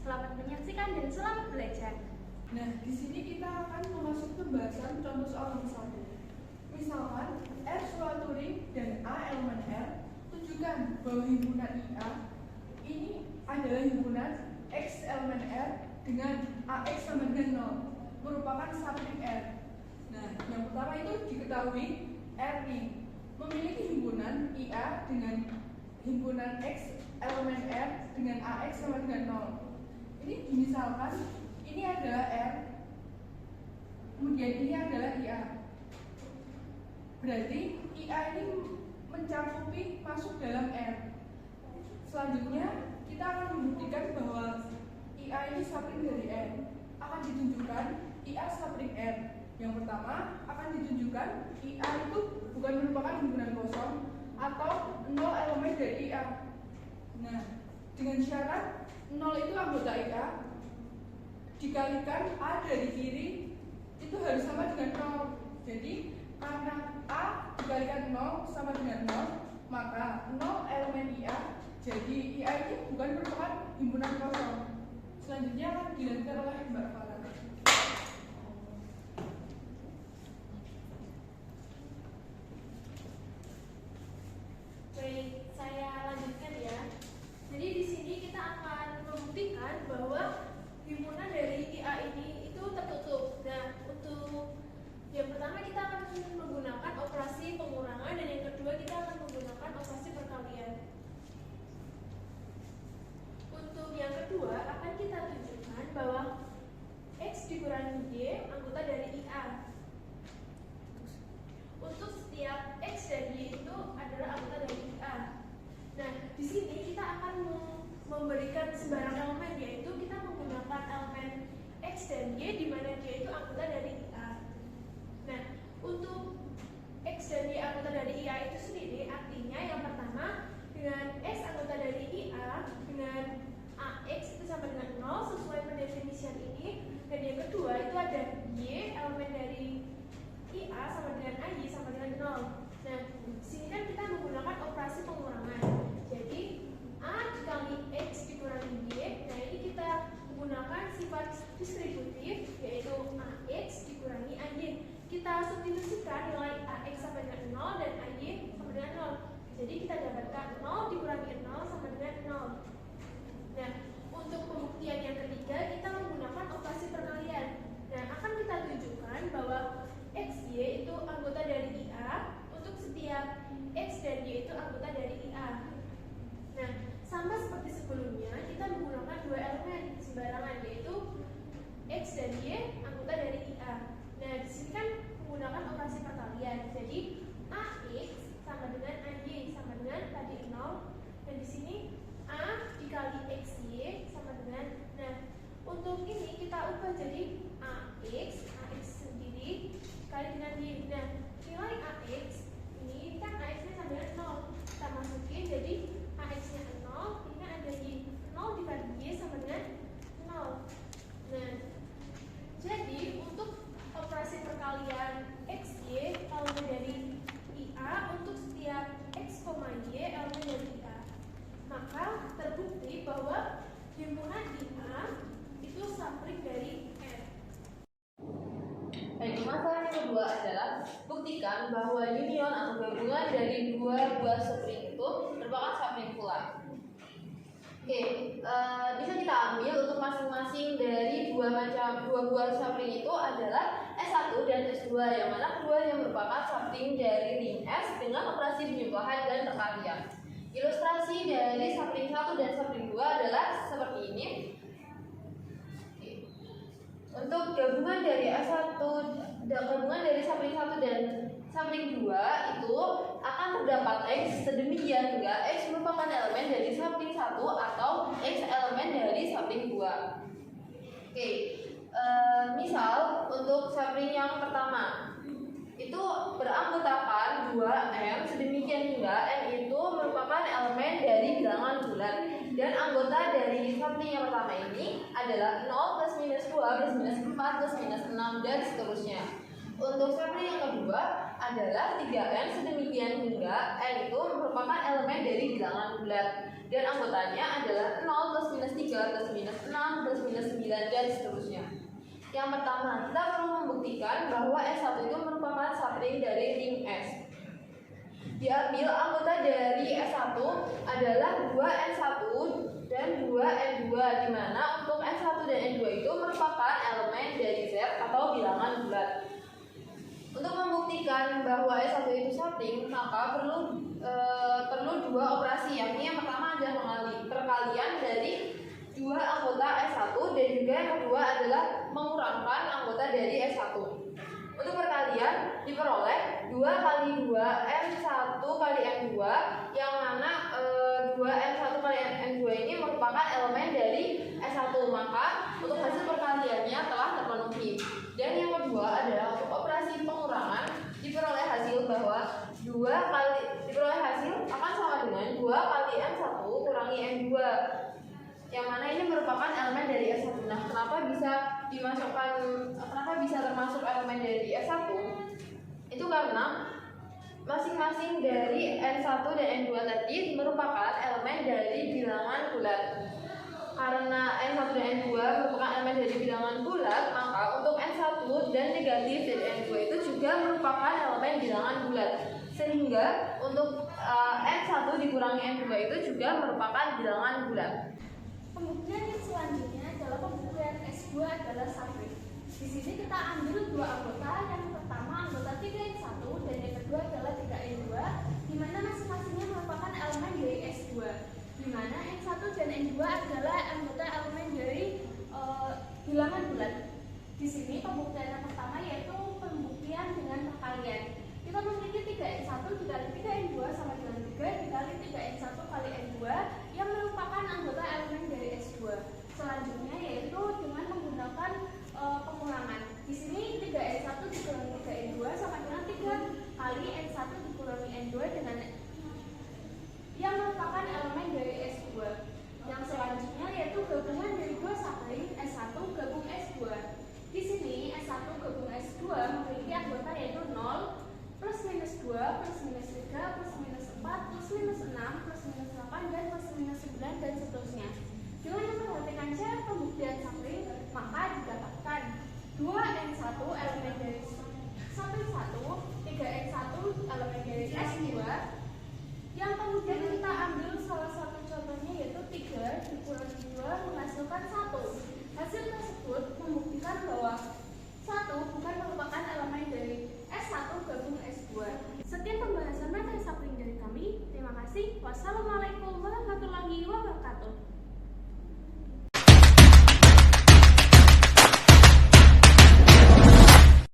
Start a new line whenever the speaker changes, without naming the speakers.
Selamat menyaksikan dan selamat belajar.
Nah, di sini kita akan memasuki pembahasan contoh soal nomor 1. Misalkan R suatu ring dan A elemen R, tunjukkan bahwa himpunan IA ini adalah himpunan X elemen R dengan AX sama dengan 0, merupakan subring R. Nah, yang pertama itu diketahui R ring memiliki himpunan IA dengan himpunan X elemen R dengan AX sama dengan 0. Ini dimisalkan ini adalah R, kemudian ini adalah IA. Berarti IA ini mencakupi masuk dalam R. Selanjutnya kita akan membuktikan bahwa IA ini subring dari R. Akan ditunjukkan IA subring R. Yang pertama akan ditunjukkan IA itu bukan merupakan himpunan kosong atau 0 elemen dari IA. Nah, dengan syarat 0 itu anggota IA dikalikan A dari kiri itu harus sama dengan 0. Jadi karena A dikalikan 0 sama dengan 0, maka 0 elemen IA. Jadi IA ini bukan merupakan himpunan kosong. Selanjutnya akan dilanjutkan oleh Mbak Farah.
Baik, saya lanjutkan ya. Jadi di sini kita akan membuktikan bahwa himpunan dari IA ini itu tertutup. Nah, untuk yang pertama kita akan menggunakan operasi pengurangan dan yang kedua kita akan menggunakan operasi perkalian. Untuk yang kedua akan kita tunjukkan bahwa X dikurangi Y anggota dari IA. Untuk setiap X dan Y itu adalah anggota dari IA. Nah, di sini kita akan memberikan sembarang elemen, yaitu kita menggunakan elemen X dan Y di mana Y itu anggota dari IA. Nah, untuk X dan Y anggota dari IA itu sendiri artinya yang pertama dengan X anggota dari IA dengan AX itu sama dengan 0 sesuai pendefinisian ini, dan yang kedua itu ada Y elemen dari IA sama dengan AY sama dengan 0. Nah, di sini kan kita menggunakan operasi pengurangan. Jadi A dikali X dikurangi Y. Nah, ini kita menggunakan sifat distributif yaitu AX dikurangi AY. Kita substitusikan nilai AX sama dengan 0 dan AY sama dengan 0. Jadi kita dapatkan 0 dikurangi 0 sama dengan 0. Nah, untuk pembuktian yang ketiga kita menggunakan operasi perkalian. Nah, akan kita tunjukkan bahwa XY itu anggota dari IA untuk setiap X dan Y itu anggota dari IA. Nah, sama seperti sebelumnya kita menggunakan dua elemen sembarangan yaitu X dan Y anggota dari IA. Nah, di sini kan menggunakan operasi perkalian. Jadi AX sama dengan AY sama dengan tadi 0, dan di sini A dikali XY sama dengan, nah untuk ini kita ubah jadi AX sendiri dikali dengan Y. Nah, nilai AX ini kan AX-nya sama dengan 0, kita masukin jadi AX-nya 0, ini ada Y, 0 dikali Y sama dengan 0. Nah, jadi untuk operasi perkalian XY elemen dari IA untuk setiap X, Y elemen dari IA, maka terbukti bahwa himpunan IA itu subring dari R.
Baik, masalah yang kedua adalah buktikan bahwa union atau gabungan dari dua buah subring itu merupakan subring pula. Oke, bisa kita ambil untuk masing-masing dari dua buah subring itu adalah S1 dan S2, yang mana kedua yang merupakan subring dari ring S dengan operasi penjumlahan dan perkalian. Ilustrasi dari subring 1 dan subring 2 adalah seperti ini. Untuk gabungan dari S1, gabungan dari subring 1 dan subring 2 itu akan terdapat X sedemikian hingga X merupakan elemen dari subring 1 atau X elemen dari subring 2. Oke, misal untuk subring yang pertama itu beranggotakan 2M sedemikian hingga M itu merupakan elemen dari bilangan bulat, dan anggota dari subring yang pertama ini adalah 0 plus minus 2 plus minus 4 plus minus 6 dan seterusnya. Untuk subring yang kedua adalah 3N sedemikian hingga N itu merupakan elemen dari bilangan bulat, dan anggotanya adalah 0 plus minus 3 plus minus 6 plus minus 9 dan seterusnya. Yang pertama, kita perlu membuktikan bahwa S1 itu merupakan subring dari ring S. Diambil anggota dari S1 adalah 2N1 dan 2N2, di mana untuk N1 dan N2 itu merupakan elemen dari Z atau bilangan bulat. Untuk membuktikan bahwa S1 itu subring, maka perlu dua operasi, yakni yang pertama adalah perkalian dari dua anggota S1 dan juga yang kedua adalah mengurangkan anggota dari S1. Untuk perkalian diperoleh 2 kali 2 N1 kali N2, yang mana 2N1 kali N2 ini merupakan elemen dari S1, maka untuk hasil perkaliannya telah terpenuhi. Dan yang kedua adalah untuk operasi pengurangan, diperoleh hasil bahwa 2 akan sama dengan 2 kali N1 kurangi N2, yang mana ini merupakan elemen dari S1. Nah, kenapa bisa termasuk elemen dari S1? Itu karena masing-masing dari N1 dan N2 tadi merupakan elemen dari bilangan bulat. Karena N1 dan N2 merupakan elemen dari bilangan bulat, maka untuk N1 dan negatif dari N2 itu juga merupakan elemen bilangan bulat. Sehingga untuk N1 dikurangi N2 itu juga merupakan bilangan bulat.
Pembuktian yang selanjutnya adalah pembuktian S2 adalah subring. Di sini kita ambil dua anggota, yang pertama anggota 3N1 dan yang kedua adalah 3N2, di mana masing-masingnya merupakan elemen dari S2, di mana N1 dan N2 adalah anggota elemen dari bilangan bulat. Di sini pembuktian yang pertama yaitu pembuktian dengan perkalian. Kita memiliki 3N1 dikali 3N2 sama dengan 3 dikali 3N1 kali N2 yang merupakan anggota elemen dari S2. Selanjutnya yaitu dengan menggunakan pengurangan. Di sini 3N1 dikurangi 3N2 sama dengan 3 kali N1 dikurangi N2 dengan yang merupakan elemen dari S2. Yang selanjutnya yaitu gabungan dari dua subring S1 gabung S2. Di sini S1 gabung S2 memiliki anggota yaitu 0, plus minus 2, plus minus 3, plus minus 4, plus minus 6, plus minus 8, dan plus minus 9, dan seterusnya. Dengan memperhatikan cara pembuktian subring, maka didapatkan 2N1 elemen dari subring 1, 3N1 elemen dari S2, yang kemudian kita ambil salah satu contohnya yaitu 3 dikurangi 2 menghasilkan 1. Hasil tersebut membuktikan bahwa 1 bukan merupakan elemen dari S1 gabung S2. Sekian pembahasan materi subring dari kami. Terima kasih. Wassalamualaikum warahmatullahi wabarakatuh.